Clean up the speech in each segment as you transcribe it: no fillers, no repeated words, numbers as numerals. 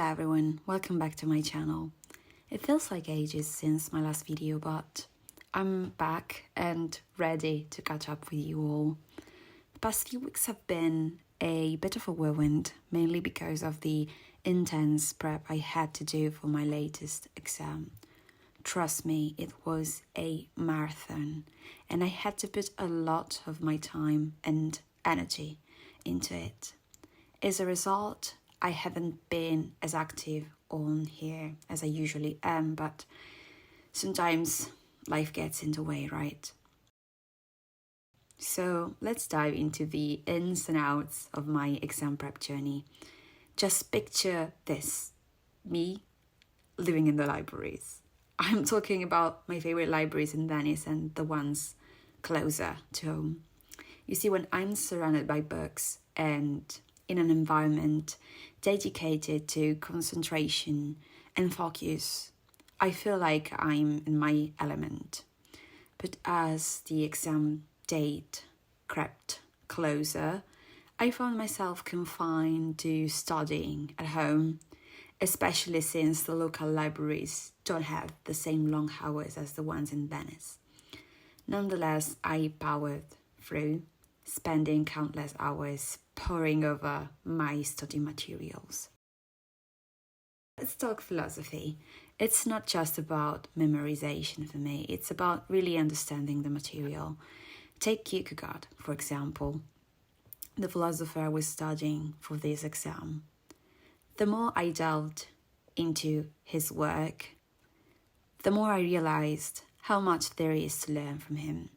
Hi everyone, welcome back to my channel. It feels like ages since my last video, but I'm back and ready to catch up with you all. The past few weeks have been a bit of a whirlwind, mainly because of the intense prep I had to do for my latest exam. Trust me, it was a marathon, and I had to put a lot of my time and energy into it. As a result, I haven't been as active on here as I usually am, but sometimes life gets in the way, right? So let's dive into the ins and outs of my exam prep journey. Just picture this, me living in the libraries. I'm talking about my favorite libraries in Venice and the ones closer to home. You see, when I'm surrounded by books and in an environment dedicated to concentration and focus, I feel like I'm in my element. But as the exam date crept closer, I found myself confined to studying at home, especially since the local libraries don't have the same long hours as the ones in Venice. Nonetheless, I powered through, spending countless hours poring over my study materials. Let's talk philosophy. It's not just about memorization for me, it's about really understanding the material. Take Kierkegaard, for example, the philosopher I was studying for this exam. The more I delved into his work, the more I realized how much there is to learn from him.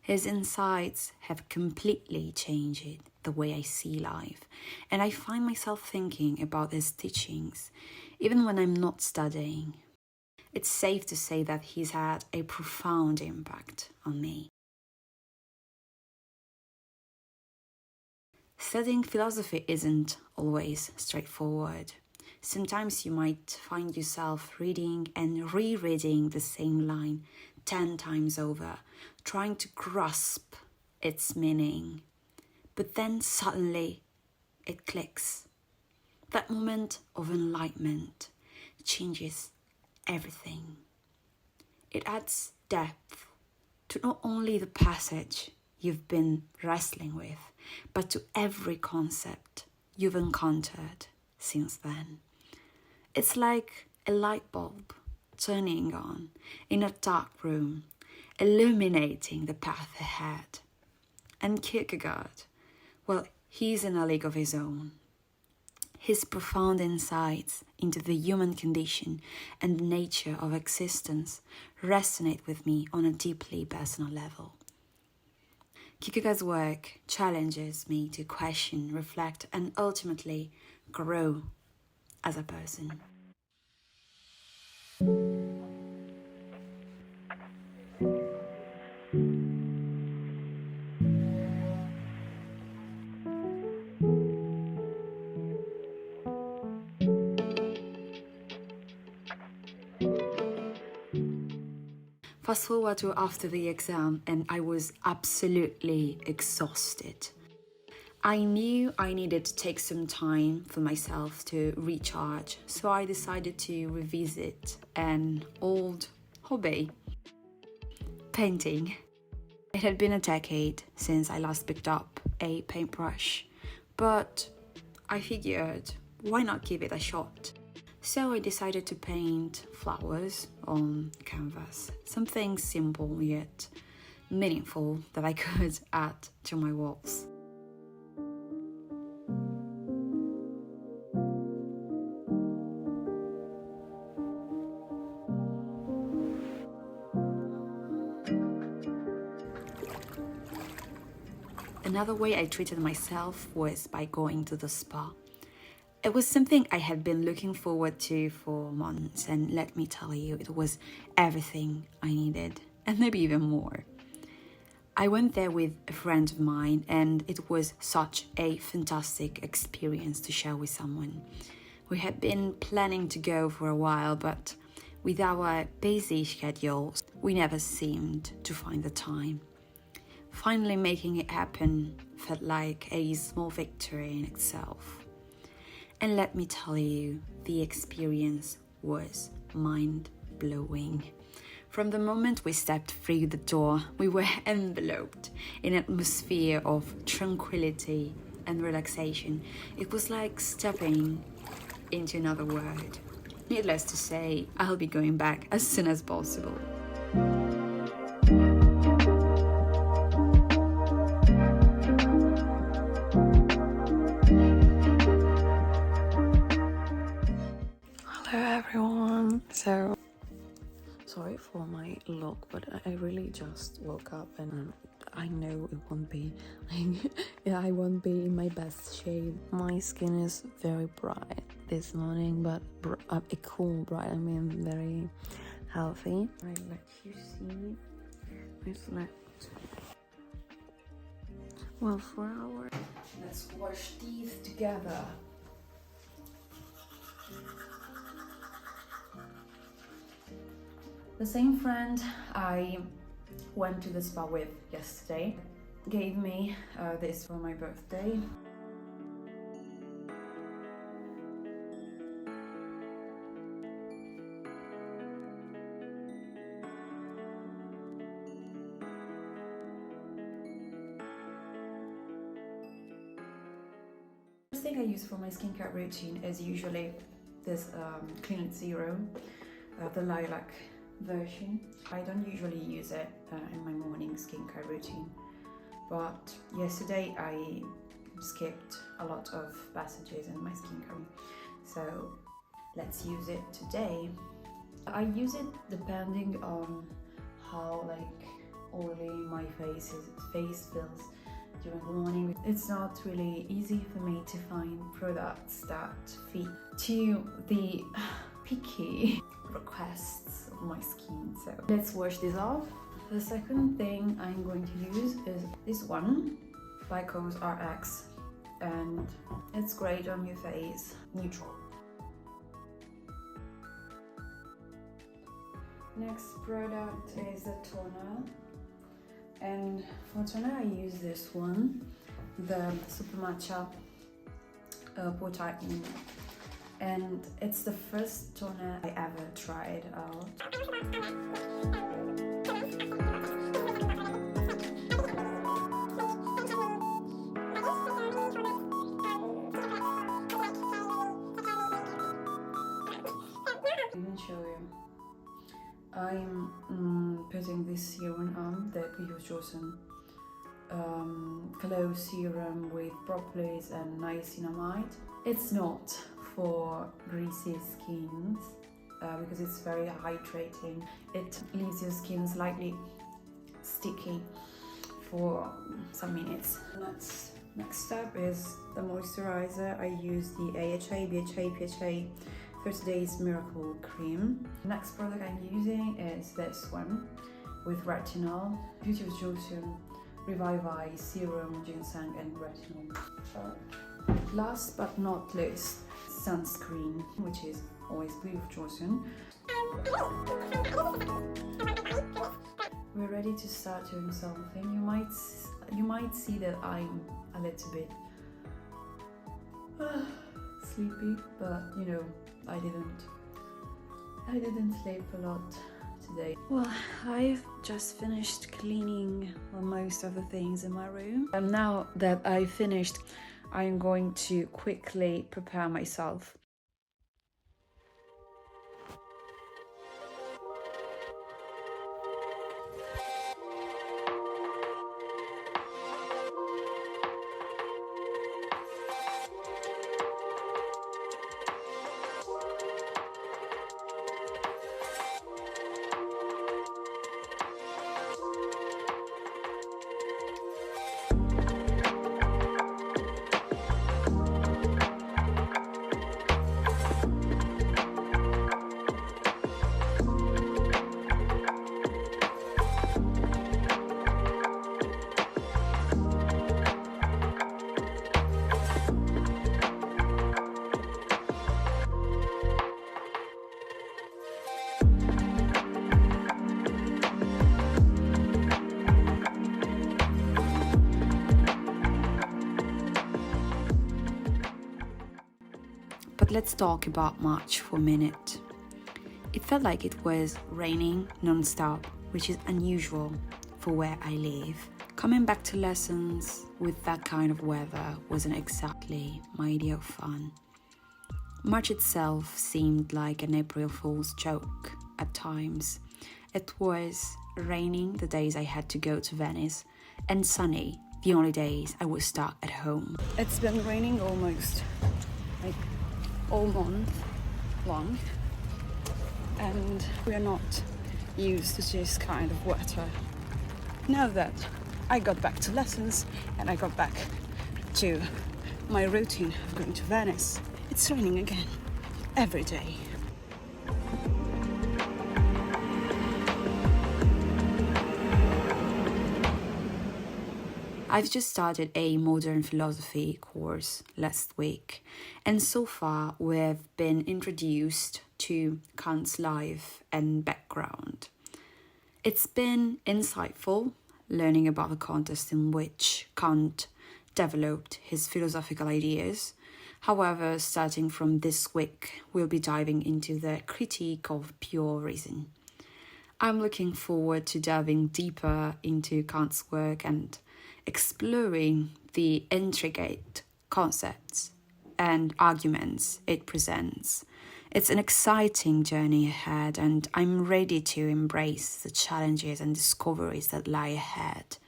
His insights have completely changed the way I see life, and I find myself thinking about his teachings, even when I'm not studying. It's safe to say that he's had a profound impact on me. Studying philosophy isn't always straightforward. Sometimes you might find yourself reading and rereading the same line 10 times over, trying to grasp its meaning. But then suddenly it clicks. That moment of enlightenment changes everything. It adds depth to not only the passage you've been wrestling with, but to every concept you've encountered since then. It's like a light bulb turning on in a dark room, illuminating the path ahead. And Kierkegaard, well, he's in a league of his own. His profound insights into the human condition and the nature of existence resonate with me on a deeply personal level. Kierkegaard's work challenges me to question, reflect, and ultimately grow as a person. Fast forward to after the exam, and I was absolutely exhausted. I knew I needed to take some time for myself to recharge, so I decided to revisit an old hobby: painting. It had been a decade since I last picked up a paintbrush, but I figured, why not give it a shot? So I decided to paint flowers on canvas, something simple yet meaningful that I could add to my walls. Another way I treated myself was by going to the spa. It was something I had been looking forward to for months, and let me tell you, it was everything I needed, and maybe even more. I went there with a friend of mine, and it was such a fantastic experience to share with someone. We had been planning to go for a while, but with our busy schedules, we never seemed to find the time. Finally making it happen felt like a small victory in itself. And let me tell you, the experience was mind-blowing. From the moment we stepped through the door, we were enveloped in an atmosphere of tranquility and relaxation. It was like stepping into another world. Needless to say, I'll be going back as soon as possible. Hello everyone. So sorry for my look, but I really just woke up and I know it won't be I won't be in my best shape. My skin is very bright this morning, but a cool bright, I mean very healthy. I let you see I slept well 4 hours. Let's wash teeth together. The same friend I went to the spa with yesterday gave me this for my birthday. The first thing I use for my skincare routine is usually this Clean Serum, the lilac version. I don't usually use it in my morning skincare routine, but yesterday I skipped a lot of passages in my skincare, so let's use it today. I use it depending on how oily my face feels during the morning. It's not really easy for me to find products that fit to the picky requests of my skin, so let's wash this off. The second thing I'm going to use is this one by COSRX, and it's great on your face, neutral. Next product is the toner, and for toner I use this one, the Super Matcha Pore Tightening, and it's the first toner I ever tried out. I can show you. I'm putting this serum on, the Hideaway Glow Serum with propolis and niacinamide. It's not for greasy skins because it's very hydrating. It leaves your skin slightly sticky for some minutes. Next step is the moisturizer. I use the AHA, BHA, PHA 30 Days Miracle Cream. The next product I'm using is this one with retinol, Beauty of Joseon Revive Eye Serum, Ginseng and Retinol. Last but not least, sunscreen, which is always Beauty of Joseon. We're ready to start doing something. You might see that I'm a little bit sleepy, but you know, I didn't sleep a lot today. Well, I've just finished cleaning most of the things in my room, and now that I've finished, I'm going to quickly prepare myself. But let's talk about March for a minute. It felt like it was raining non-stop, which is unusual for where I live. Coming back to lessons with that kind of weather wasn't exactly my idea of fun. March itself seemed like an April Fool's joke at times. It was raining the days I had to go to Venice, and sunny the only days I was stuck at home. It's been raining almost like all month long, and we are not used to this kind of weather. Now that I got back to lessons and I got back to my routine of going to Venice, it's raining again, every day. I've just started a modern philosophy course last week, and so far we've been introduced to Kant's life and background. It's been insightful learning about the context in which Kant developed his philosophical ideas. However, starting from this week, we'll be diving into the critique of pure reason. I'm looking forward to delving deeper into Kant's work and exploring the intricate concepts and arguments it presents. It's an exciting journey ahead, and I'm ready to embrace the challenges and discoveries that lie ahead.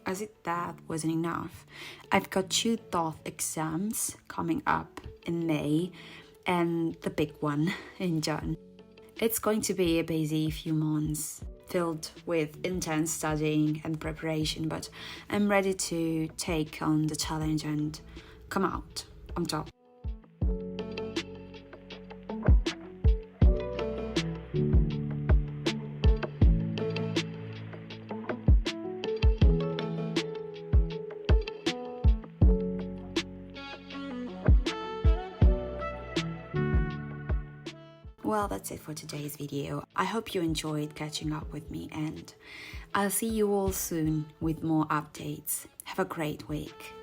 As if that wasn't enough, I've got 2 thought exams coming up in May and the big one in June. It's going to be a busy few months filled with intense studying and preparation, but I'm ready to take on the challenge and come out on top. Well, that's it for today's video. I hope you enjoyed catching up with me, and I'll see you all soon with more updates. Have a great week.